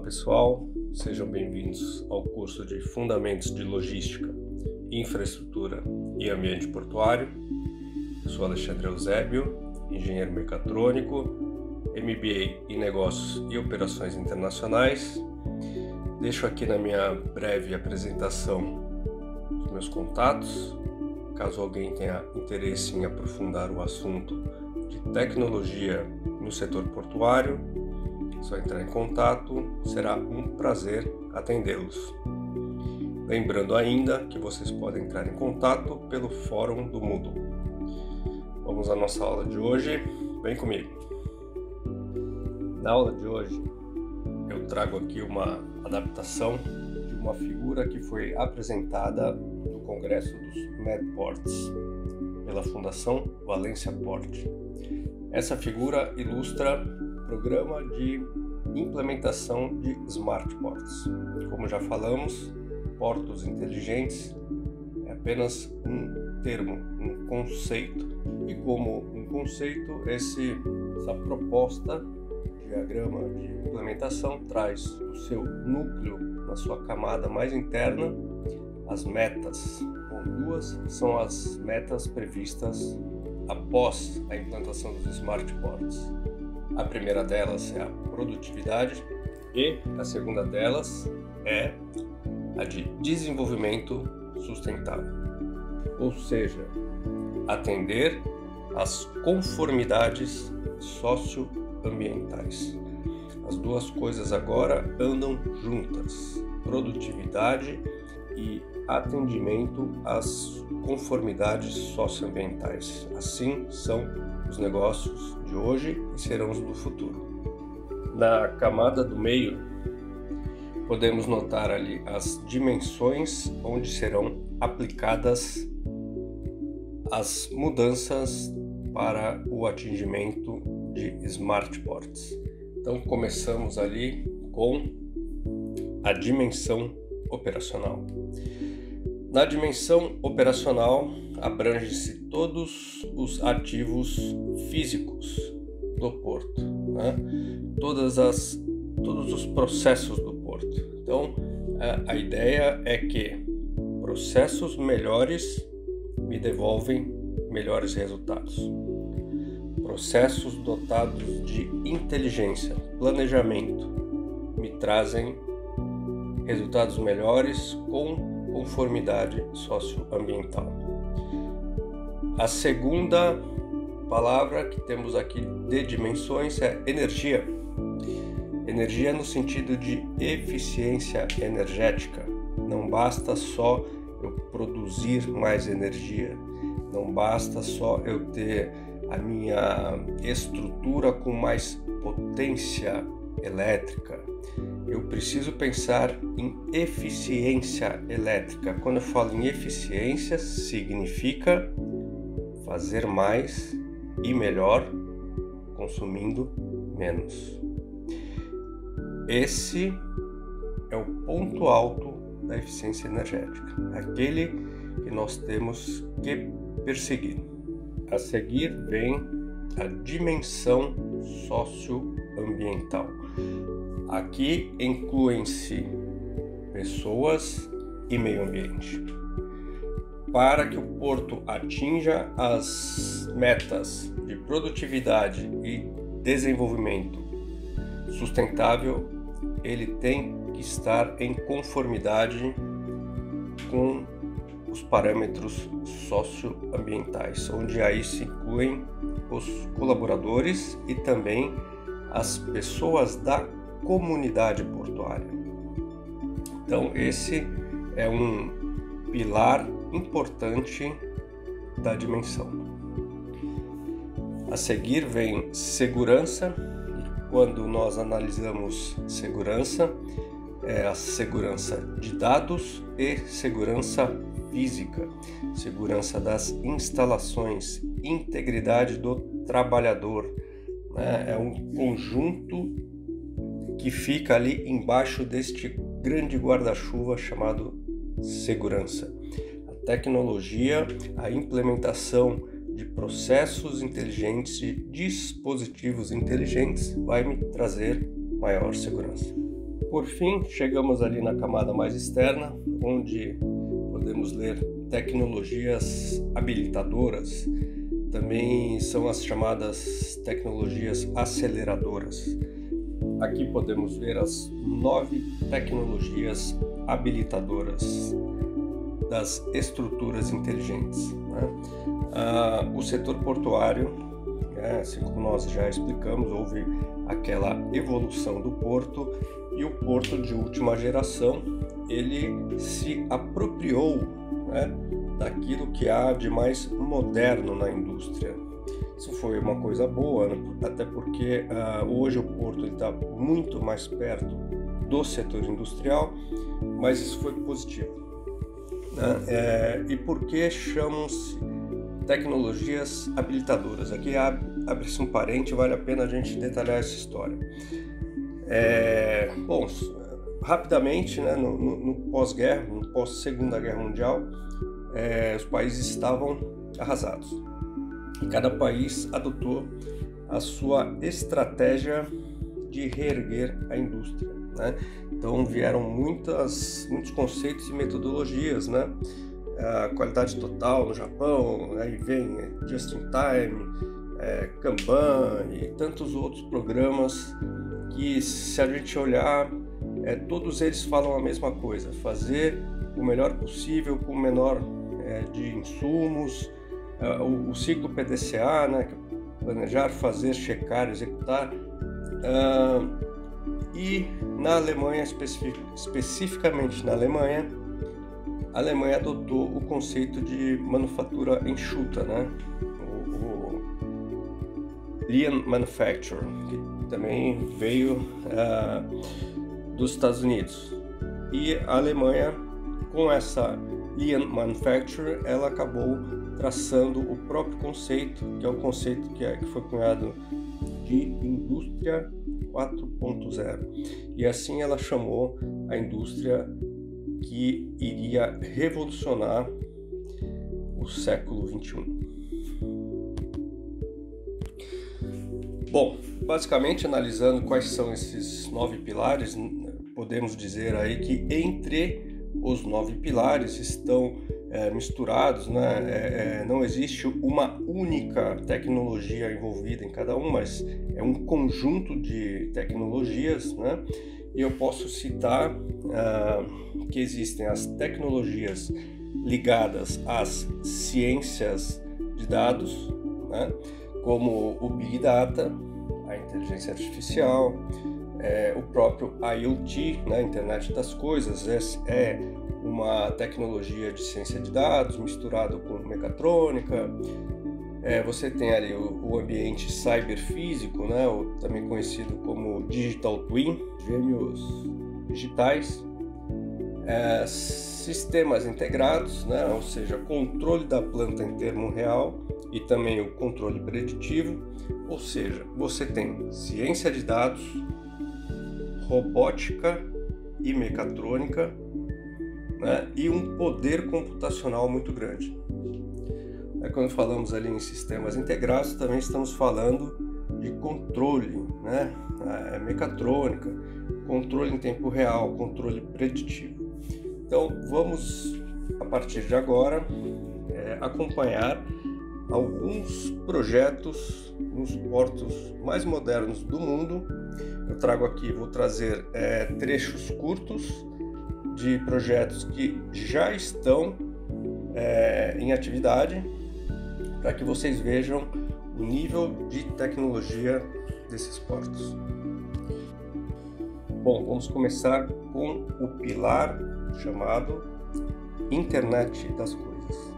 pessoal, sejam bem-vindos ao curso de Fundamentos de Logística, Infraestrutura e Ambiente Portuário. Eu sou Alexandre Eusébio, engenheiro mecatrônico, MBA em Negócios e Operações Internacionais. Deixo aqui na minha breve apresentação os meus contatos, caso alguém tenha interesse em aprofundar o assunto de tecnologia no setor portuário. É só entrar em contato, será um prazer atendê-los. Lembrando ainda que vocês podem entrar em contato pelo fórum do Moodle. Vamos à nossa aula de hoje, vem comigo. Na aula de hoje eu trago aqui uma adaptação de uma figura que foi apresentada no Congresso dos Medports pela Fundação Valência Port. Essa figura ilustra Programa de Implementação de Smart Ports. Como já falamos, portos inteligentes é apenas um termo, um conceito. E como um conceito, essa proposta, diagrama de implementação, traz o seu núcleo na sua camada mais interna, as metas. Bom, duas são as metas previstas após a implantação dos Smart Ports. A primeira delas é a produtividade e a segunda delas é a de desenvolvimento sustentável, ou seja, atender às conformidades socioambientais. As duas coisas agora andam juntas, produtividade e atendimento às conformidades socioambientais. Assim são os negócios de hoje e serão os do futuro. Na camada do meio, podemos notar ali as dimensões onde serão aplicadas as mudanças para o atingimento de Smart Ports. Então começamos ali com a dimensão operacional. Na dimensão operacional, abrange-se todos os ativos físicos do porto, né? Todos os processos do porto. Então, a ideia é que processos melhores me devolvem melhores resultados. Processos dotados de inteligência, planejamento, me trazem resultados melhores com conformidade socioambiental. A segunda palavra que temos aqui de dimensões é energia. Energia no sentido de eficiência energética. Não basta só eu produzir mais energia, não basta só eu ter a minha estrutura com mais potência elétrica. Eu preciso pensar em eficiência elétrica. Quando eu falo em eficiência, significa fazer mais e melhor, consumindo menos. Esse é o ponto alto da eficiência energética, aquele que nós temos que perseguir. A seguir vem a dimensão socioambiental. Aqui incluem-se pessoas e meio ambiente. Para que o porto atinja as metas de produtividade e desenvolvimento sustentável, ele tem que estar em conformidade com os parâmetros socioambientais, onde aí se incluem os colaboradores e também as pessoas da comunidade portuária. Então, esse é um pilar importante da dimensão. A seguir vem segurança. Quando nós analisamos segurança, é a segurança de dados e segurança física, segurança das instalações, integridade do trabalhador, né? É um conjunto que fica ali embaixo deste grande guarda-chuva chamado segurança. A tecnologia, a implementação de processos inteligentes, de dispositivos inteligentes, vai me trazer maior segurança. Por fim, chegamos ali na camada mais externa, onde podemos ler tecnologias habilitadoras. Também são as chamadas tecnologias aceleradoras. Aqui podemos ver as 9 tecnologias habilitadoras das estruturas inteligentes, né? O setor portuário, assim como nós já explicamos, houve aquela evolução do porto, e o porto de última geração ele se apropriou, né, daquilo que há de mais moderno na indústria. Isso foi uma coisa boa, né? Até porque hoje o porto está muito mais perto do setor industrial, mas isso foi positivo, né? E por que chamam-se tecnologias habilitadoras? Aqui abre-se um parente, vale a pena a gente detalhar essa história. Bom, rapidamente, né, no pós-guerra, no pós-Segunda Guerra Mundial, os países estavam arrasados. E cada país adotou a sua estratégia de reerguer a indústria, né? Então vieram muitos conceitos e metodologias, né? A qualidade total no Japão, aí vem Just in Time, Kanban e tantos outros programas que, se a gente olhar, todos eles falam a mesma coisa: fazer o melhor possível com o menor de insumos, o ciclo PDCA, né, planejar, fazer, checar, executar. E na Alemanha, especificamente na Alemanha, a Alemanha adotou o conceito de manufatura enxuta, né? O Lean Manufacturing, que também veio dos Estados Unidos. E a Alemanha, com essa Lean Manufacturing, ela acabou traçando o próprio conceito, que é o conceito que foi cunhado de Indústria 4.0. E assim ela chamou a indústria que iria revolucionar o século XXI. Bom, basicamente, analisando quais são esses 9 pilares, podemos dizer aí que entre os 9 pilares estão misturados, né? Não existe uma única tecnologia envolvida em cada um, mas é um conjunto de tecnologias, né? E eu posso citar que existem as tecnologias ligadas às ciências de dados, né? Como o Big Data, a inteligência artificial, o próprio IoT, né? Internet das Coisas, é uma tecnologia de ciência de dados misturado com mecatrônica. Você tem ali o ambiente cyberfísico, né? Também conhecido como Digital Twin, gêmeos digitais, sistemas integrados, né? Ou seja, controle da planta em tempo real e também o controle preditivo. Ou seja, você tem ciência de dados, robótica e mecatrônica, né? E um poder computacional muito grande. Quando falamos ali em sistemas integrados, também estamos falando de controle, né? Mecatrônica, controle em tempo real, controle preditivo. Então vamos, a partir de agora, acompanhar alguns projetos nos portos mais modernos do mundo. Eu trago aqui, vou trazer trechos curtos de projetos que já estão em atividade, para que vocês vejam o nível de tecnologia desses portos. Bom, vamos começar com o pilar chamado Internet das Coisas.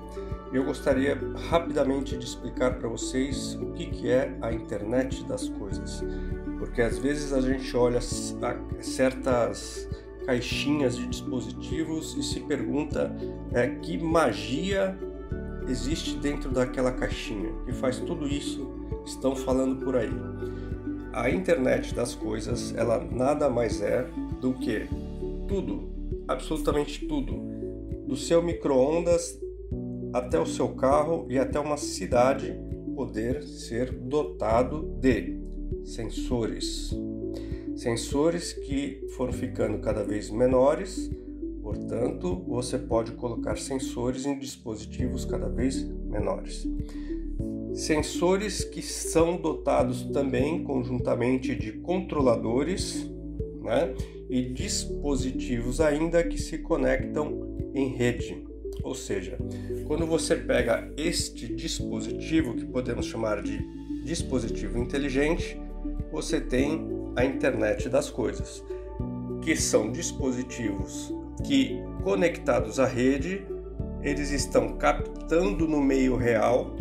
Eu gostaria rapidamente de explicar para vocês o que é a Internet das Coisas, porque às vezes a gente olha certas caixinhas de dispositivos e se pergunta que magia existe dentro daquela caixinha que faz tudo isso que estão falando por aí. A Internet das Coisas, ela nada mais é do que tudo, absolutamente tudo, do seu micro-ondas até o seu carro e até uma cidade poder ser dotado de sensores. Sensores que foram ficando cada vez menores, portanto, você pode colocar sensores em dispositivos cada vez menores. Sensores que são dotados também conjuntamente de controladores, né, e dispositivos ainda que se conectam em rede. Ou seja, quando você pega este dispositivo, que podemos chamar de dispositivo inteligente, você tem a internet das coisas, que são dispositivos que, conectados à rede, eles estão captando no meio real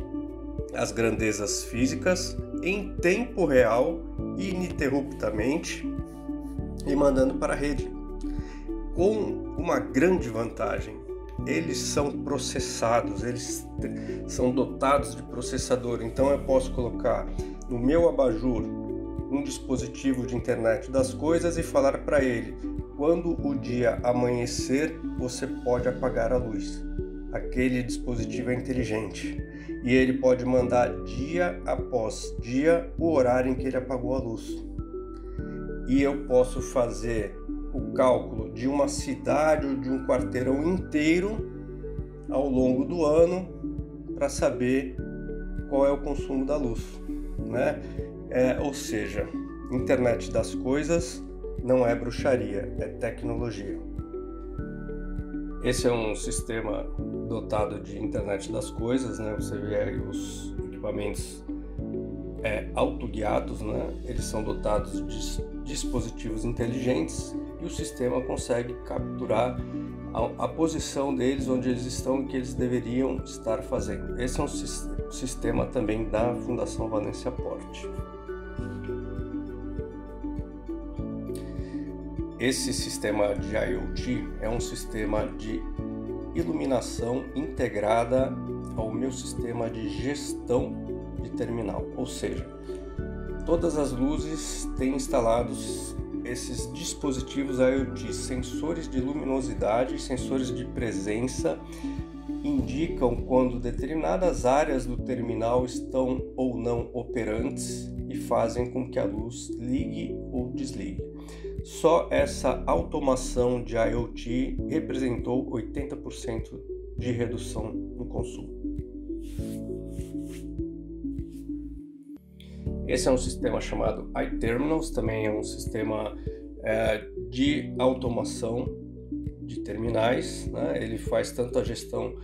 as grandezas físicas em tempo real, ininterruptamente, e mandando para a rede. Com uma grande vantagem: eles são processados, eles são dotados de processador. Então eu posso colocar no meu abajur um dispositivo de internet das coisas e falar para ele: quando o dia amanhecer, você pode apagar a luz. Aquele dispositivo é inteligente e ele pode mandar dia após dia o horário em que ele apagou a luz. E eu posso fazer o cálculo de uma cidade ou de um quarteirão inteiro ao longo do ano para saber qual é o consumo da luz, né? Ou seja, internet das coisas não é bruxaria, é tecnologia. Esse é um sistema dotado de internet das coisas, né? Você vê aí os equipamentos autoguiados, né? Eles são dotados de dispositivos inteligentes e o sistema consegue capturar a posição deles, onde eles estão e o que eles deveriam estar fazendo. Esse é um sistema também da Fundação Valência Porte. Esse sistema de IoT é um sistema de iluminação integrada ao meu sistema de gestão de terminal, ou seja, todas as luzes têm instalados esses dispositivos IoT, sensores de luminosidade, sensores de presença, indicam quando determinadas áreas do terminal estão ou não operantes e fazem com que a luz ligue ou desligue. Só essa automação de IoT representou 80% de redução no consumo. Esse é um sistema chamado iTerminals, também é um sistema de automação de terminais, né? Ele faz tanto a gestão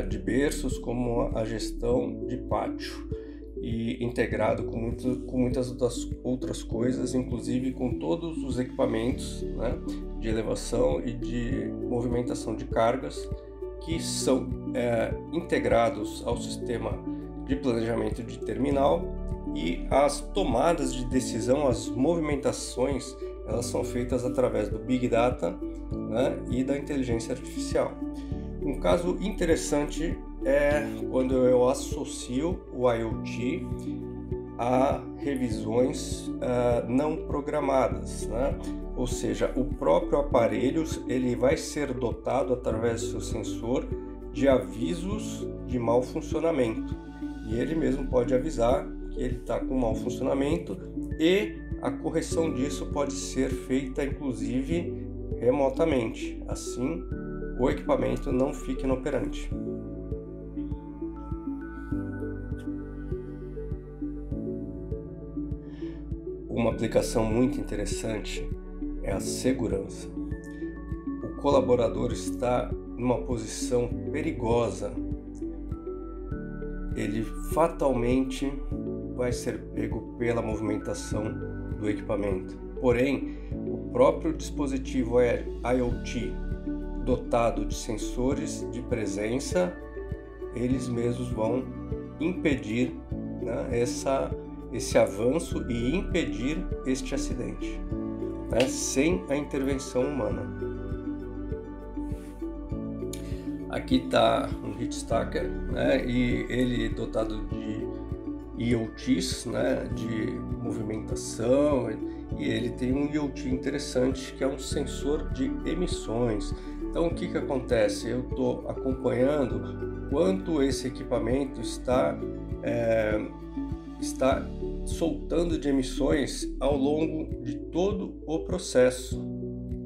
de berços como a gestão de pátio, e integrado com muitas outras coisas, inclusive com todos os equipamentos, né, de elevação e de movimentação de cargas, que são integrados ao sistema de planejamento de terminal, e as tomadas de decisão, as movimentações, elas são feitas através do Big Data, né, e da inteligência artificial. Um caso interessante é quando eu associo o IoT a revisões não programadas, né? Ou seja, o próprio aparelho ele vai ser dotado através do seu sensor de avisos de mau funcionamento, e ele mesmo pode avisar que ele está com mau funcionamento, e a correção disso pode ser feita inclusive remotamente, assim o equipamento não fica inoperante. Uma aplicação muito interessante é a segurança. O colaborador está numa posição perigosa. Ele fatalmente vai ser pego pela movimentação do equipamento. Porém, o próprio dispositivo IoT, dotado de sensores de presença, eles mesmos vão impedir, né, esse avanço e impedir este acidente, né, sem a intervenção humana. Aqui está um HeatStacker, né, e ele dotado de IoTs, né, de movimentação, e ele tem um IoT interessante que é um sensor de emissões. Então o que acontece? Eu estou acompanhando quanto esse equipamento está soltando de emissões ao longo de todo o processo.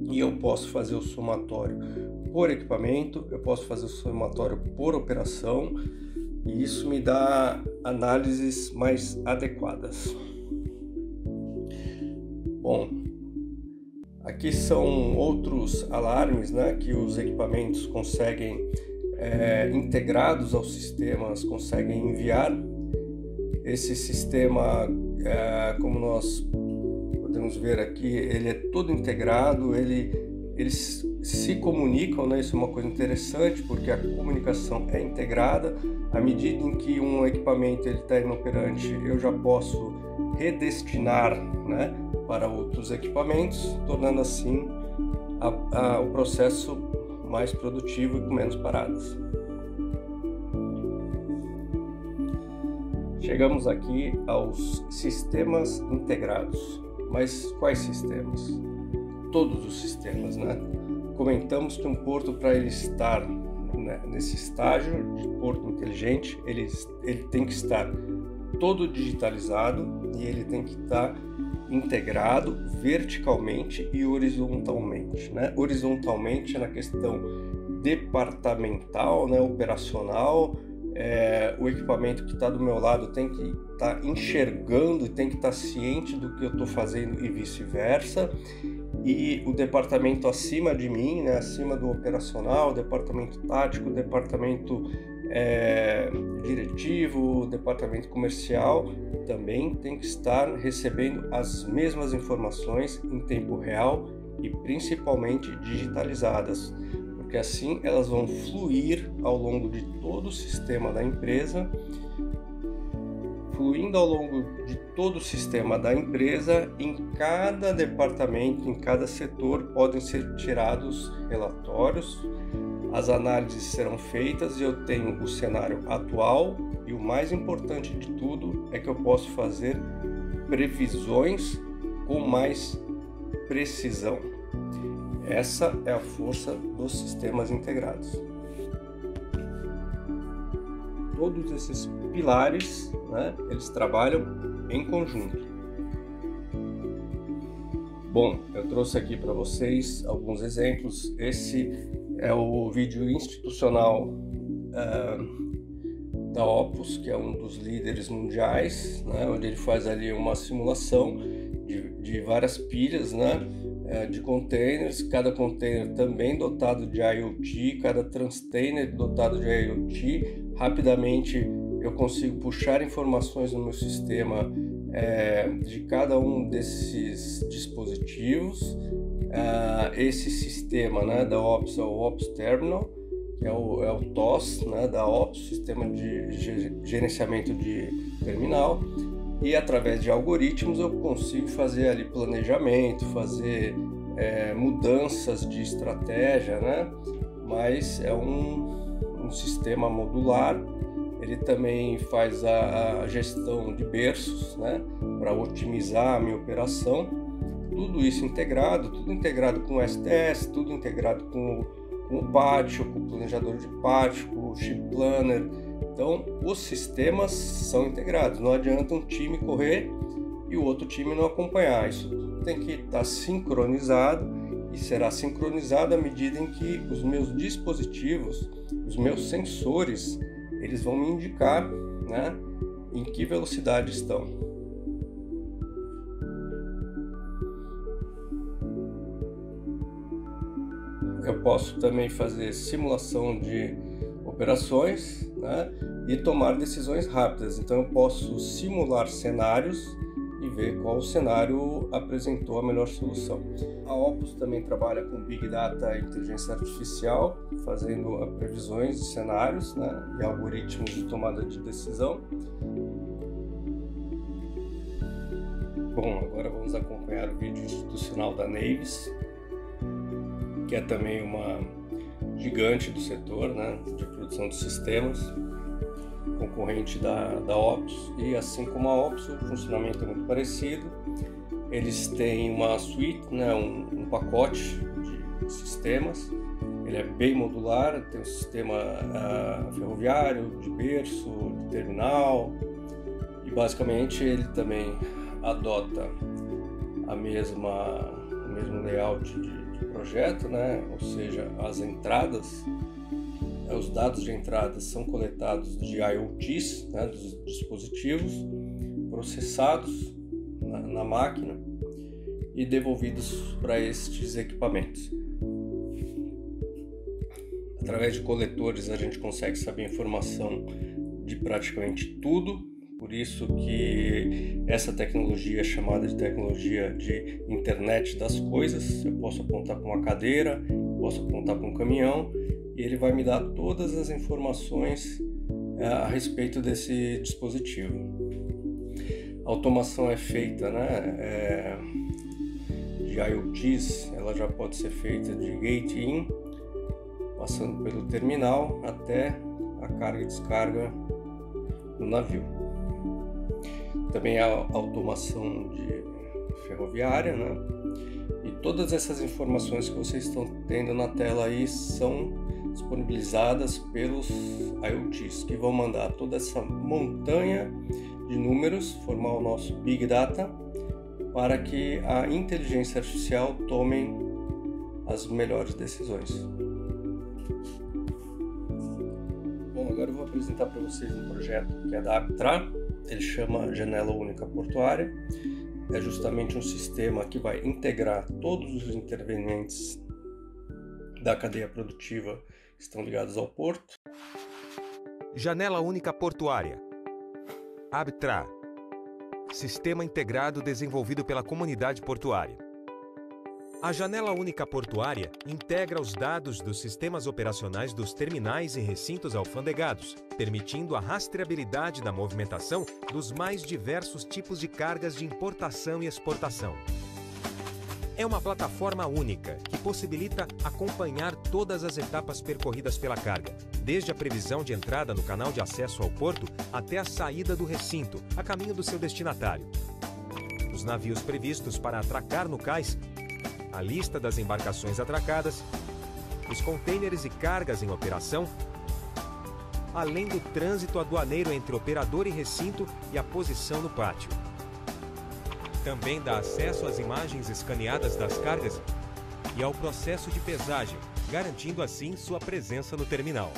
E eu posso fazer o somatório por equipamento, eu posso fazer o somatório por operação, e isso me dá análises mais adequadas. Bom, aqui são outros alarmes, né, que os equipamentos conseguem, integrados aos sistemas, conseguem enviar. Esse sistema, como nós podemos ver aqui, ele é todo integrado, eles se comunicam, né? Isso é uma coisa interessante, porque a comunicação é integrada. À medida em que um equipamento está inoperante, eu já posso redestinar, né, para outros equipamentos, tornando assim o processo mais produtivo e com menos paradas. Chegamos aqui aos sistemas integrados. Mas quais sistemas? Todos os sistemas, né? Comentamos que um porto, para ele estar, né, nesse estágio de porto inteligente, ele tem que estar todo digitalizado e ele tem que estar integrado verticalmente e horizontalmente, né? Horizontalmente na questão departamental, né, operacional. O equipamento que está do meu lado tem que estar enxergando e tem que estar ciente do que eu estou fazendo e vice-versa. E o departamento acima de mim, né, acima do operacional, o departamento tático, o departamento diretivo, o departamento comercial, também tem que estar recebendo as mesmas informações em tempo real e principalmente digitalizadas, porque assim elas vão fluir ao longo de todo o sistema da empresa. Fluindo ao longo de todo o sistema da empresa, em cada departamento, em cada setor, podem ser tirados relatórios, as análises serão feitas e eu tenho o cenário atual, e o mais importante de tudo é que eu posso fazer previsões com mais precisão. Essa é a força dos sistemas integrados. Todos esses pilares, né, eles trabalham em conjunto. Bom, eu trouxe aqui para vocês alguns exemplos. Esse é o vídeo institucional da Opus, que é um dos líderes mundiais, né, onde ele faz ali uma simulação de várias pilhas, né, de containers, cada container também dotado de IoT, cada transtainer dotado de IoT. Rapidamente eu consigo puxar informações no meu sistema de cada um desses dispositivos. Esse sistema, né, da Opus é o Opus Terminal, que é o TOS, né, da Opus, Sistema de Gerenciamento de Terminal. E através de algoritmos eu consigo fazer ali planejamento, fazer mudanças de estratégia, né? Mas é um sistema modular. Ele também faz a gestão de berços, né, para otimizar a minha operação. Tudo isso integrado, tudo integrado com o STS, tudo integrado com o pátio, com o planejador de pátio, com o chip planner. Então, os sistemas são integrados. Não adianta um time correr e o outro time não acompanhar. Isso tudo tem que estar sincronizado e será sincronizado à medida em que os meus dispositivos, os meus sensores, eles vão me indicar, né, em que velocidade estão. Eu posso também fazer simulação de operações, né, e tomar decisões rápidas. Então eu posso simular cenários e ver qual cenário apresentou a melhor solução. A Opus também trabalha com Big Data e Inteligência Artificial, fazendo previsões de cenários, né, e algoritmos de tomada de decisão. Bom, agora vamos acompanhar o vídeo institucional da Navis, que é também uma gigante do setor, né, de produção de sistemas, concorrente da Opus. E assim como a Opus, o funcionamento é muito parecido. Eles têm uma suite, né, um pacote de sistemas. Ele é bem modular, tem um sistema ferroviário, de berço, de terminal, e basicamente ele também adota o mesmo layout de projeto, né? Ou seja, as entradas, os dados de entrada são coletados de IoTs, né, dos dispositivos, processados na máquina e devolvidos para estes equipamentos. Através de coletores a gente consegue saber informação de praticamente tudo, por isso que essa tecnologia é chamada de tecnologia de internet das coisas. Eu posso apontar para uma cadeira, posso apontar para um caminhão e ele vai me dar todas as informações a respeito desse dispositivo. A automação é feita, né, de IoTs, ela já pode ser feita de gate-in, passando pelo terminal até a carga e descarga no navio. Também há automação ferroviária, né? E todas essas informações que vocês estão tendo na tela aí são disponibilizadas pelos IoTs, que vão mandar toda essa montanha de números, formar o nosso Big Data, para que a inteligência artificial tome as melhores decisões. Bom, agora eu vou apresentar para vocês um projeto que é da Abtra. Ele chama Janela Única Portuária. É justamente um sistema que vai integrar todos os intervenientes da cadeia produtiva que estão ligados ao porto. Janela Única Portuária. Abtra. Sistema integrado desenvolvido pela comunidade portuária. A Janela Única Portuária integra os dados dos sistemas operacionais dos terminais e recintos alfandegados, permitindo a rastreabilidade da movimentação dos mais diversos tipos de cargas de importação e exportação. É uma plataforma única que possibilita acompanhar todas as etapas percorridas pela carga, desde a previsão de entrada no canal de acesso ao porto até a saída do recinto, a caminho do seu destinatário. Os navios previstos para atracar no cais, a lista das embarcações atracadas, os contêineres e cargas em operação, além do trânsito aduaneiro entre operador e recinto e a posição no pátio. Também dá acesso às imagens escaneadas das cargas e ao processo de pesagem, garantindo assim sua presença no terminal.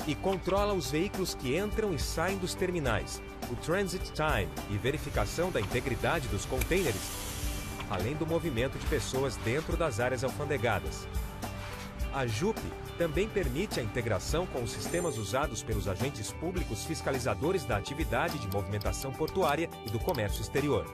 E controla os veículos que entram e saem dos terminais, o transit time e verificação da integridade dos contêineres, além do movimento de pessoas dentro das áreas alfandegadas. A JUP também permite a integração com os sistemas usados pelos agentes públicos fiscalizadores da atividade de movimentação portuária e do comércio exterior.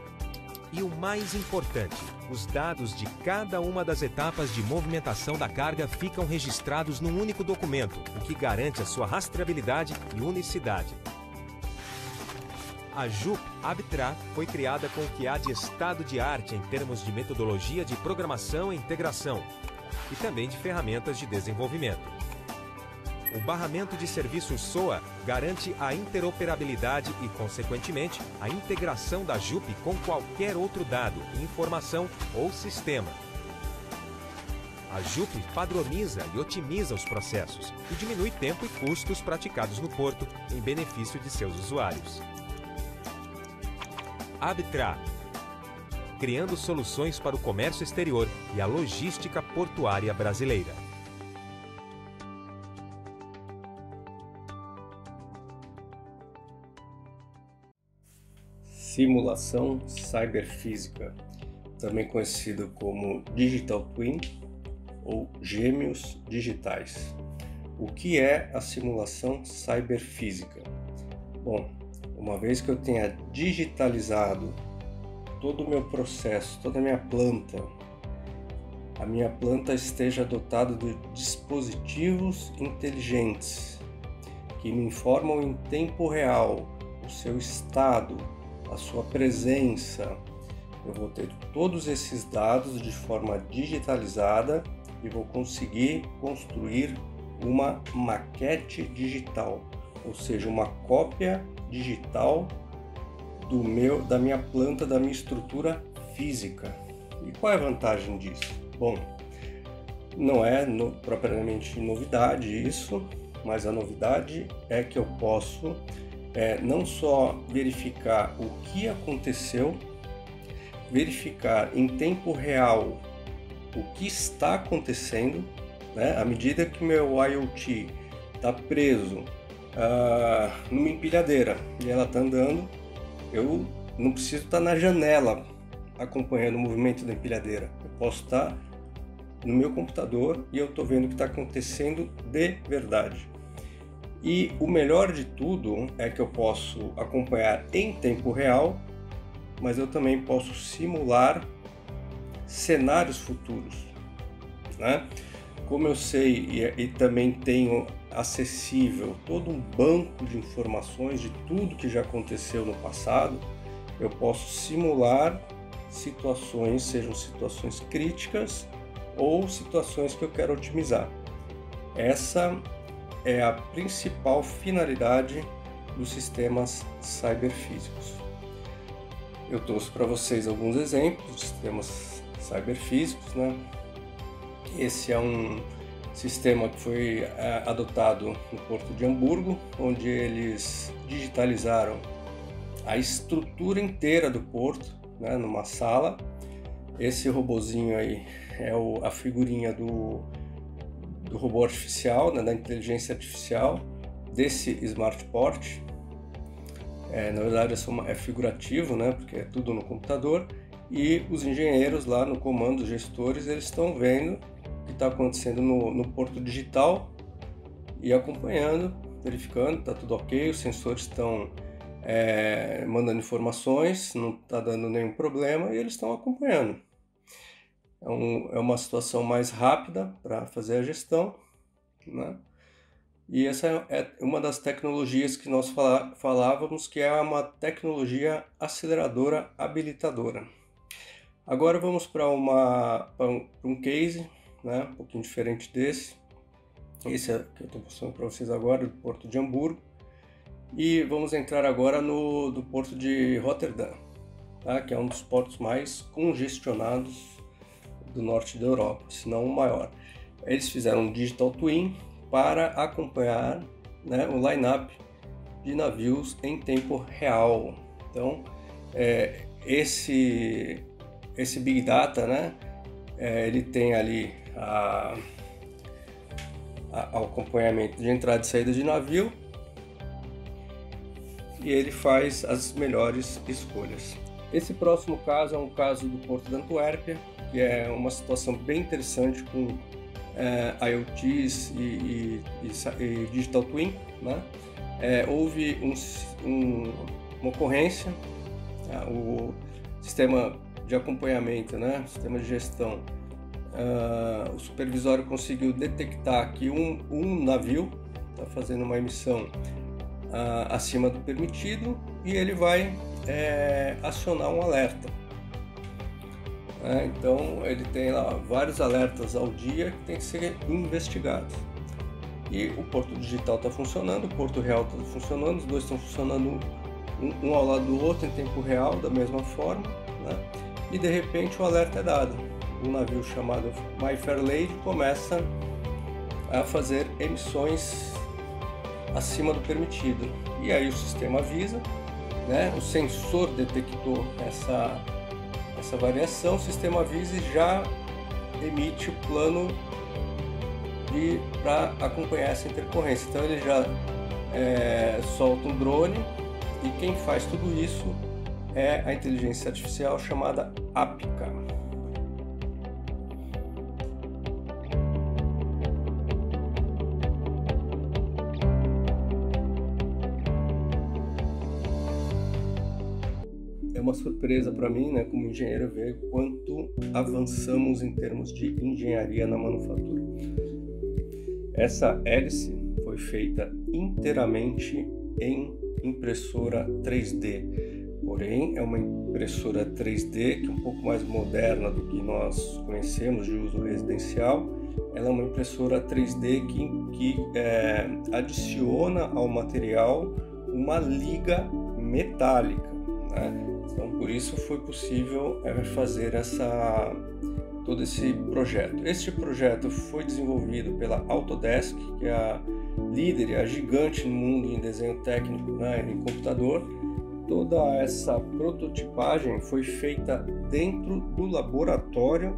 E o mais importante, os dados de cada uma das etapas de movimentação da carga ficam registrados num único documento, o que garante a sua rastreabilidade e unicidade. A JUP Abtra foi criada com o que há de estado-de-arte em termos de metodologia de programação e integração, e também de ferramentas de desenvolvimento. O barramento de serviços SOA garante a interoperabilidade e, consequentemente, a integração da JUP com qualquer outro dado, informação ou sistema. A JUP padroniza e otimiza os processos e diminui tempo e custos praticados no porto em benefício de seus usuários. Abtra, criando soluções para o comércio exterior e a logística portuária brasileira. Simulação cyberfísica, também conhecido como Digital Twin ou gêmeos digitais. O que é a simulação cyberfísica? Bom, uma vez que eu tenha digitalizado todo o meu processo, toda a minha planta esteja dotada de dispositivos inteligentes que me informam em tempo real o seu estado, a sua presença. Eu vou ter todos esses dados de forma digitalizada e vou conseguir construir uma maquete digital, ou seja, uma cópia digital da minha planta, da minha estrutura física. E qual é a vantagem disso? Bom, não é propriamente novidade isso, mas a novidade é que eu posso não só verificar o que aconteceu, verificar em tempo real o que está acontecendo, né? À medida que meu IoT está preso numa empilhadeira e ela está andando, eu não preciso estar na janela acompanhando o movimento da empilhadeira. Eu posso estar no meu computador e eu estou vendo o que está acontecendo de verdade. E o melhor de tudo é que eu posso acompanhar em tempo real, mas eu também posso simular cenários futuros, né? Como eu sei e também tenho acessível todo um banco de informações de tudo que já aconteceu no passado, eu posso simular situações, sejam situações críticas ou situações que eu quero otimizar. Essa é a principal finalidade dos sistemas cyberfísicos. Eu trouxe para vocês alguns exemplos de sistemas cyberfísicos, né? Esse é um sistema que foi adotado no Porto de Hamburgo, onde eles digitalizaram a estrutura inteira do porto, né, numa sala. Esse robozinho aí é a figurinha do robô artificial, né, da inteligência artificial desse Smartport. Na verdade é figurativo, né, porque é tudo no computador, e os engenheiros lá no comando, os gestores, eles estão vendo o que está acontecendo no porto digital e acompanhando, verificando, está tudo ok, os sensores estão mandando informações, não está dando nenhum problema e eles estão acompanhando. É uma situação mais rápida para fazer a gestão, né? E essa é uma das tecnologias que nós falávamos que é uma tecnologia aceleradora habilitadora. Agora vamos para um case, né, um pouquinho diferente desse. Esse é que eu estou mostrando para vocês agora, do Porto de Hamburgo. E vamos entrar agora do Porto de Rotterdam, tá? Que é um dos portos mais congestionados do norte da Europa, se não o maior. Eles fizeram um Digital Twin para acompanhar, né, o line-up de navios em tempo real. Então, esse Big Data, né, ele tem ali o acompanhamento de entrada e saída de navio e ele faz as melhores escolhas. Esse próximo caso é um caso do Porto de Antuérpia, que é uma situação bem interessante com IoTs e Digital Twin, né? Houve uma ocorrência, o sistema de acompanhamento, né? O sistema de gestão, o supervisório conseguiu detectar que um navio está fazendo uma emissão acima do permitido e ele vai acionar um alerta. Então ele tem lá vários alertas ao dia que tem que ser investigados. E o porto digital está funcionando, o porto real está funcionando, os dois estão funcionando um ao lado do outro em tempo real, da mesma forma, né? E de repente o alerta é dado. Um navio chamado My Fair Lady começa a fazer emissões acima do permitido. E aí o sistema avisa, né? O sensor detectou essa variação, o sistema avisa e já emite o plano para acompanhar essa intercorrência. Então ele já solta um drone e quem faz tudo isso é a inteligência artificial chamada Apica. É uma surpresa para mim, né, como engenheiro, ver quanto avançamos em termos de engenharia na manufatura. Essa hélice foi feita inteiramente em impressora 3D, porém é uma impressora 3D que é um pouco mais moderna do que nós conhecemos de uso residencial. Ela é uma impressora 3D que adiciona ao material uma liga metálica, né? Então, por isso foi possível fazer todo esse projeto. Este projeto foi desenvolvido pela Autodesk, que é a líder, a gigante no mundo em desenho técnico, né, em computador, toda essa prototipagem foi feita dentro do laboratório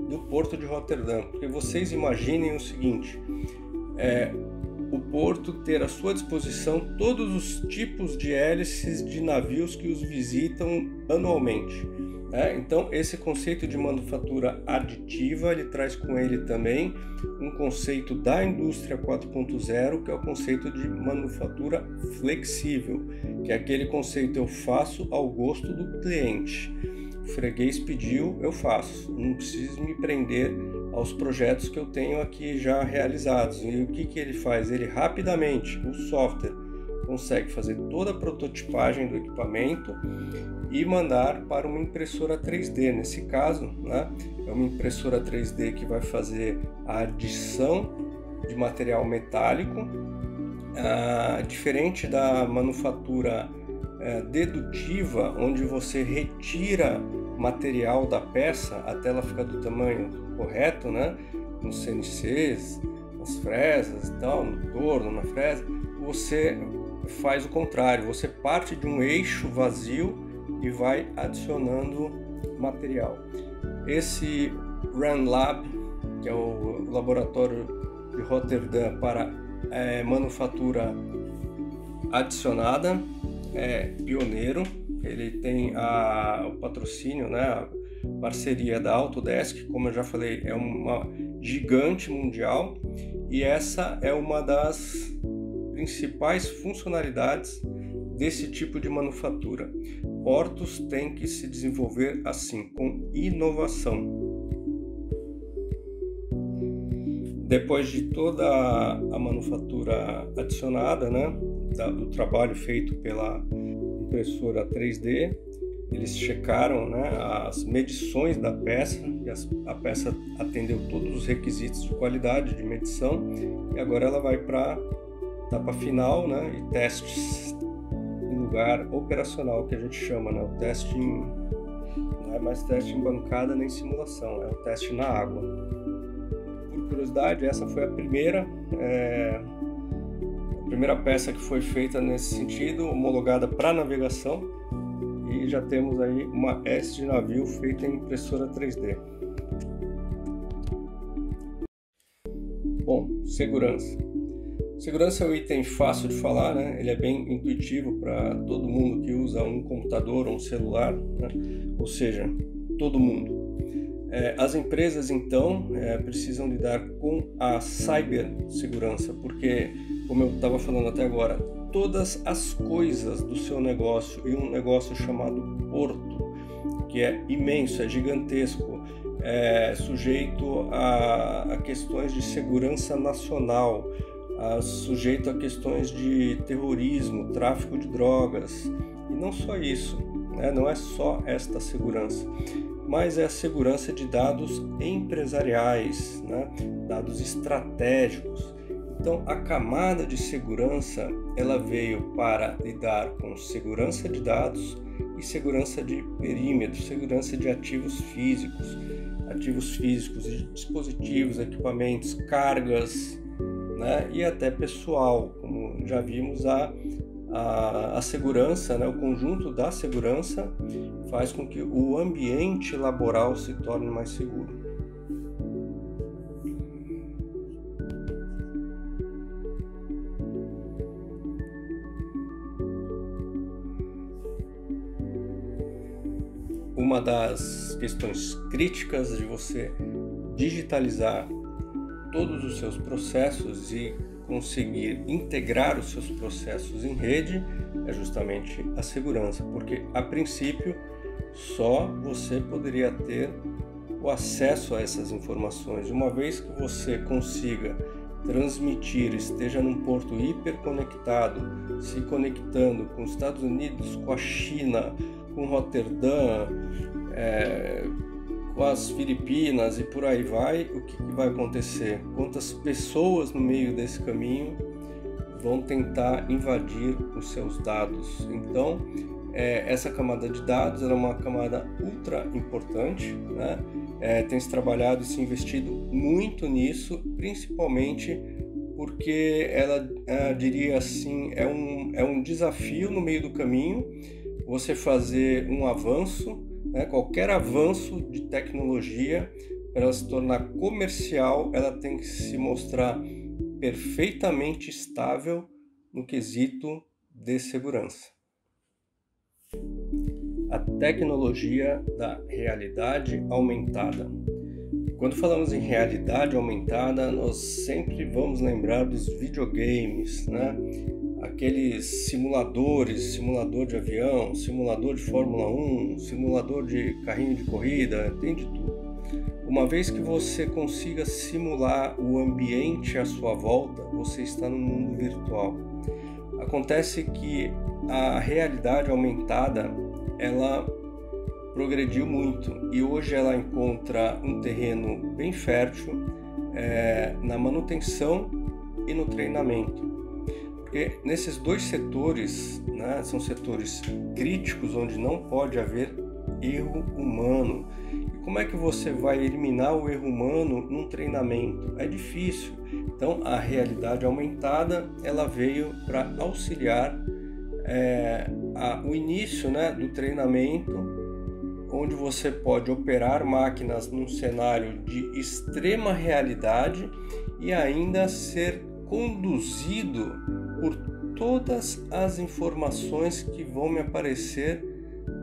do Porto de Roterdã, porque vocês imaginem o seguinte, o porto ter à sua disposição todos os tipos de hélices de navios que os visitam anualmente. Então, esse conceito de manufatura aditiva, ele traz com ele também um conceito da indústria 4.0, que é o conceito de manufatura flexível, que é aquele conceito eu faço ao gosto do cliente. O freguês pediu, eu faço, não preciso me prender aos projetos que eu tenho aqui já realizados. E o que ele faz? Ele rapidamente, o software, consegue fazer toda a prototipagem do equipamento e mandar para uma impressora 3D. Nesse caso, é uma impressora 3D que vai fazer a adição de material metálico, diferente da manufatura dedutiva, onde você retira material da peça até ela ficar do tamanho correto, nos CNCs, nas fresas e tal, no torno, na fresa. Você faz o contrário, você parte de um eixo vazio e vai adicionando material. Esse RunLab, que é o laboratório de Roterdã para manufatura adicionada, é pioneiro. Ele tem o patrocínio, a parceria da Autodesk, como eu já falei, é uma gigante mundial, e essa é uma das principais funcionalidades desse tipo de manufatura. Portos têm que se desenvolver assim, com inovação. Depois de toda a manufatura adicionada, do trabalho feito pela impressora 3D, eles checaram as medições da peça, e a peça atendeu todos os requisitos de qualidade de medição, e agora ela vai para a etapa final, e testes em lugar operacional, que a gente chama, o teste não é mais teste em bancada nem simulação, é o teste na água. Por curiosidade, essa foi a primeira peça que foi feita nesse sentido, homologada para navegação, e já temos aí uma hélice de navio feita em impressora 3D. Bom, segurança. Segurança é um item fácil de falar, ele é bem intuitivo para todo mundo que usa um computador ou um celular, ou seja, todo mundo. As empresas, então, precisam lidar com a cibersegurança, porque, como eu estava falando até agora, todas as coisas do seu negócio, e um negócio chamado porto, que é imenso, é gigantesco, é sujeito a questões de segurança nacional, sujeito a questões de terrorismo, tráfico de drogas, e não só isso, não é só esta segurança, mas é a segurança de dados empresariais, dados estratégicos. Então, a camada de segurança, ela veio para lidar com segurança de dados e segurança de perímetro, segurança de ativos físicos de dispositivos, equipamentos, cargas, e até pessoal. Como já vimos, a segurança, o conjunto da segurança faz com que o ambiente laboral se torne mais seguro. Uma das questões críticas de você digitalizar todos os seus processos e conseguir integrar os seus processos em rede é justamente a segurança, porque a princípio só você poderia ter o acesso a essas informações. Uma vez que você consiga transmitir, esteja num porto hiperconectado, se conectando com os Estados Unidos, com a China, com Roterdã, com as Filipinas e por aí vai, o que vai acontecer? Quantas pessoas no meio desse caminho vão tentar invadir os seus dados? Então, essa camada de dados é uma camada ultra importante, tem se trabalhado e se investido muito nisso, principalmente porque ela diria assim, é um desafio no meio do caminho você fazer um avanço, né? Qualquer avanço de tecnologia, para ela se tornar comercial, ela tem que se mostrar perfeitamente estável no quesito de segurança. A tecnologia da realidade aumentada. Quando falamos em realidade aumentada, nós sempre vamos lembrar dos videogames, né? Aqueles simuladores, simulador de avião, simulador de Fórmula 1, simulador de carrinho de corrida, tem de tudo. Uma vez que você consiga simular o ambiente à sua volta, você está no mundo virtual. Acontece que a realidade aumentada, ela progrediu muito e hoje ela encontra um terreno bem fértil na manutenção e no treinamento. Porque nesses dois setores, né, são setores críticos onde não pode haver erro humano. E como é que você vai eliminar o erro humano num treinamento? É difícil. Então a realidade aumentada ela veio para auxiliar o início, né, do treinamento, onde você pode operar máquinas num cenário de extrema realidade e ainda ser conduzido por todas as informações que vão me aparecer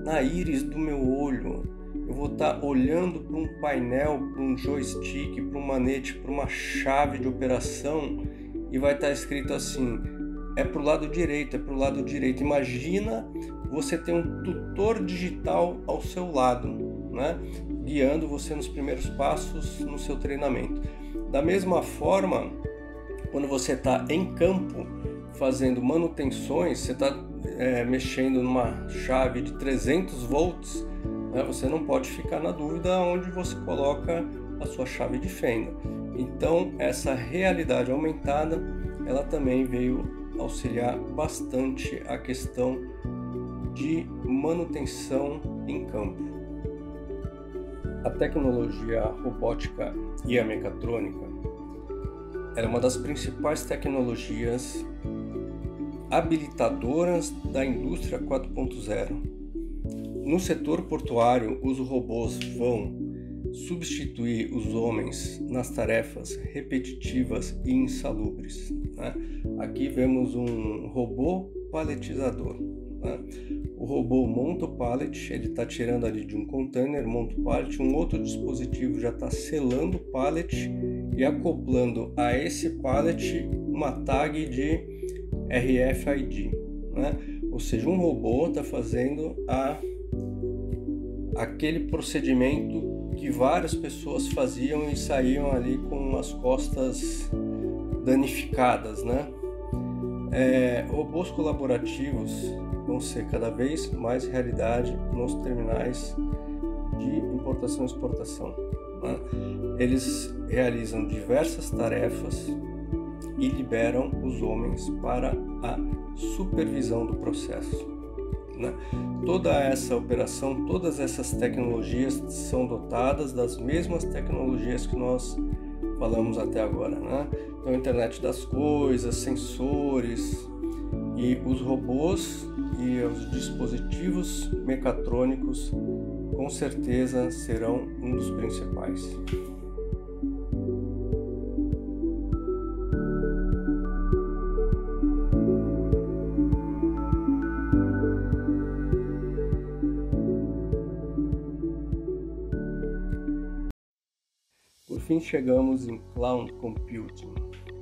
na íris do meu olho. Eu vou estar olhando para um painel, para um joystick, para um manete, para uma chave de operação e vai estar escrito assim, é para o lado direito, é para o lado direito. Imagina você ter um tutor digital ao seu lado, né? Guiando você nos primeiros passos no seu treinamento. Da mesma forma, quando você está em campo fazendo manutenções, você está mexendo numa chave de 300 volts, né? Você não pode ficar na dúvida onde você coloca a sua chave de fenda. Então, essa realidade aumentada, ela também veio auxiliar bastante a questão de manutenção em campo. A tecnologia robótica e a mecatrônica é uma das principais tecnologias habilitadoras da indústria 4.0. No setor portuário, os robôs vão substituir os homens nas tarefas repetitivas e insalubres, né? Aqui vemos um robô paletizador, né? O robô monta o pallet, ele está tirando ali de um container, monta o pallet, um outro dispositivo já está selando o pallet e acoplando a esse pallet uma tag de RFID, né? Ou seja, um robô está fazendo aquele procedimento que várias pessoas faziam e saíam ali com as costas danificadas, né? Robôs colaborativos vão ser cada vez mais realidade nos terminais de importação e exportação, né? Eles realizam diversas tarefas e liberam os homens para a supervisão do processo, né? Toda essa operação, todas essas tecnologias são dotadas das mesmas tecnologias que nós falamos até agora, né? Então, internet das coisas, sensores e os robôs e os dispositivos mecatrônicos com certeza serão um dos principais. Por fim, chegamos em Cloud Computing.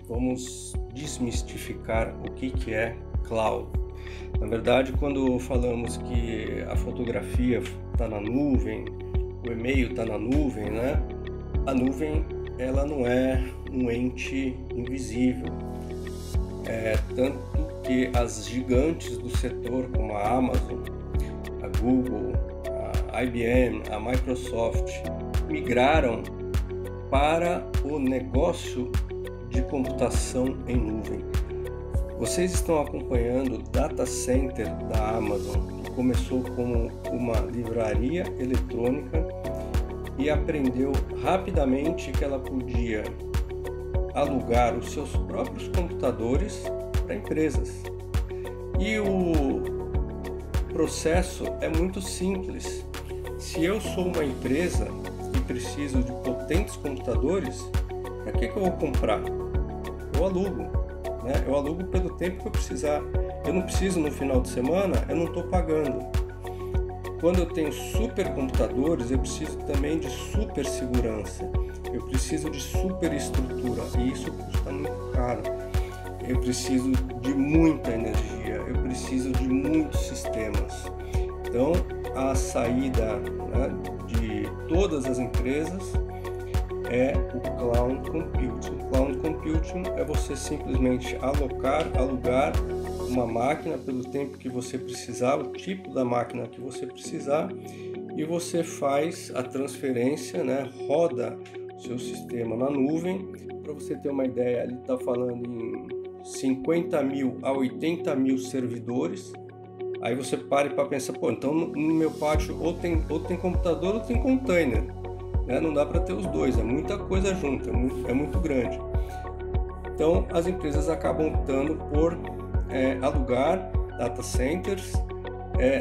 Vamos desmistificar o que é cloud. Na verdade, quando falamos que a fotografia está na nuvem, o e-mail está na nuvem, né? A nuvem, ela não é um ente invisível. Tanto que as gigantes do setor, como a Amazon, a Google, a IBM, a Microsoft, migraram para o negócio de computação em nuvem. Vocês estão acompanhando o data center da Amazon, que começou como uma livraria eletrônica e aprendeu rapidamente que ela podia alugar os seus próprios computadores para empresas. E o processo é muito simples. Se eu sou uma empresa e preciso de potentes computadores, para que eu vou comprar? Eu alugo, né? Eu alugo pelo tempo que eu precisar. Eu não preciso no final de semana, eu não estou pagando. Quando eu tenho super computadores, eu preciso também de super segurança. Eu preciso de super estrutura e isso custa muito caro. Eu preciso de muita energia, eu preciso de muitos sistemas. Então, a saída, né, de todas as empresas é o Cloud Computing. Cloud Computing é você simplesmente alugar uma máquina pelo tempo que você precisar, o tipo da máquina que você precisar, e você faz a transferência, né, roda o seu sistema na nuvem. Para você ter uma ideia, ele está falando em 50 mil a 80 mil servidores. Aí você para e pensa, então no meu pátio ou tem computador ou tem container, né? Não dá para ter os dois, é muita coisa junto, é muito grande. Então as empresas acabam optando por alugar data centers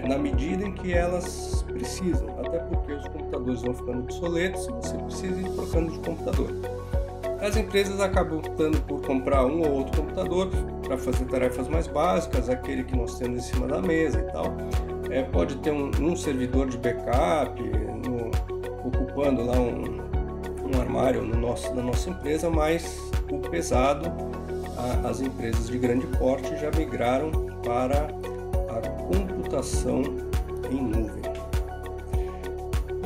na medida em que elas precisam, até porque os computadores vão ficando obsoletos e você precisa ir trocando de computador. As empresas acabam optando por comprar um ou outro computador para fazer tarefas mais básicas, aquele que nós temos em cima da mesa e tal. Pode ter um servidor de backup ocupando lá um armário na nossa empresa, mas o pesado, as empresas de grande porte já migraram para a computação em nuvem.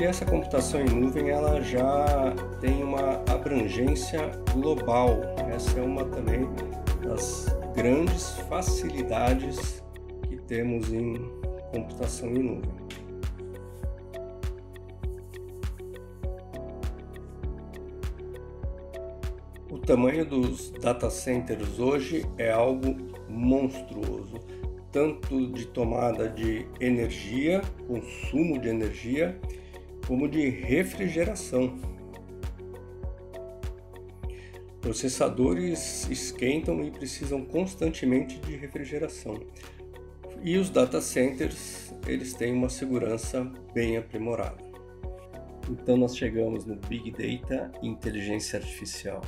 E essa computação em nuvem ela já tem uma abrangência global. Essa é uma também das grandes facilidades que temos em computação em nuvem. O tamanho dos data centers hoje é algo monstruoso, tanto de tomada de energia, consumo de energia, como de refrigeração. Processadores esquentam e precisam constantemente de refrigeração. E os data centers, eles têm uma segurança bem aprimorada. Então nós chegamos no Big Data e inteligência artificial.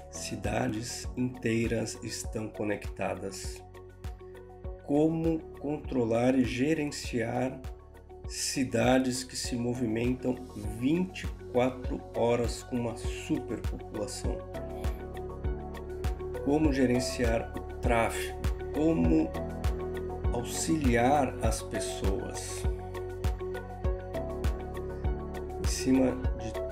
Cidades inteiras estão conectadas. Como controlar e gerenciar cidades que se movimentam 24 horas com uma superpopulação? Como gerenciar o tráfego? Como auxiliar as pessoas? Em cima de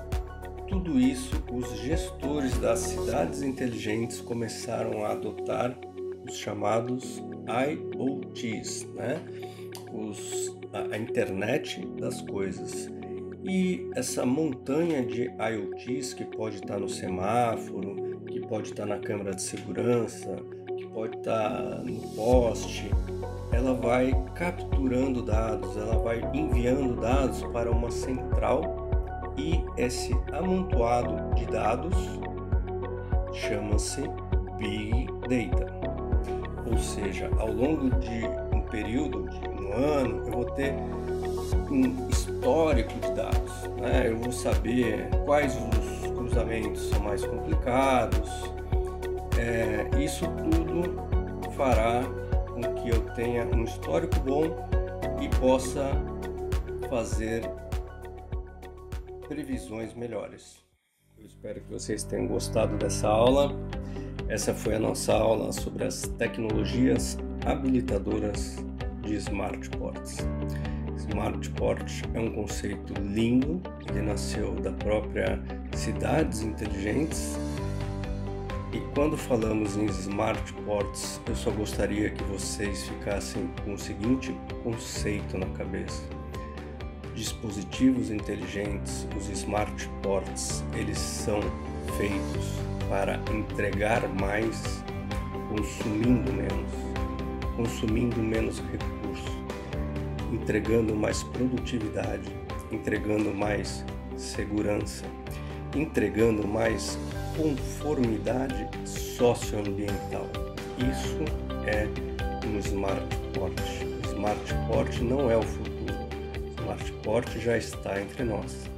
tudo isso, os gestores das cidades inteligentes começaram a adotar os chamados IoTs, né? A internet das coisas. E essa montanha de IoTs que pode estar no semáforo, que pode estar na câmera de segurança, que pode estar no poste, ela vai capturando dados, ela vai enviando dados para uma central, e esse amontoado de dados chama-se Big Data. Ou seja, ao longo de um período de um ano, eu vou ter um histórico de dados, né? Eu vou saber quais os cruzamentos são mais complicados. Isso tudo fará com que eu tenha um histórico bom e possa fazer previsões melhores. Eu espero que vocês tenham gostado dessa aula. Essa foi a nossa aula sobre as tecnologias habilitadoras de Smart Ports. Smart Port é um conceito lindo, ele nasceu da própria cidades inteligentes. E quando falamos em Smart Ports, eu só gostaria que vocês ficassem com o seguinte conceito na cabeça. Dispositivos inteligentes, os Smart Ports, eles são feitos para entregar mais, consumindo menos recursos, entregando mais produtividade, entregando mais segurança, entregando mais conformidade socioambiental. Isso é um Smart Port. O Smart Port não é o futuro. O Smart Port já está entre nós.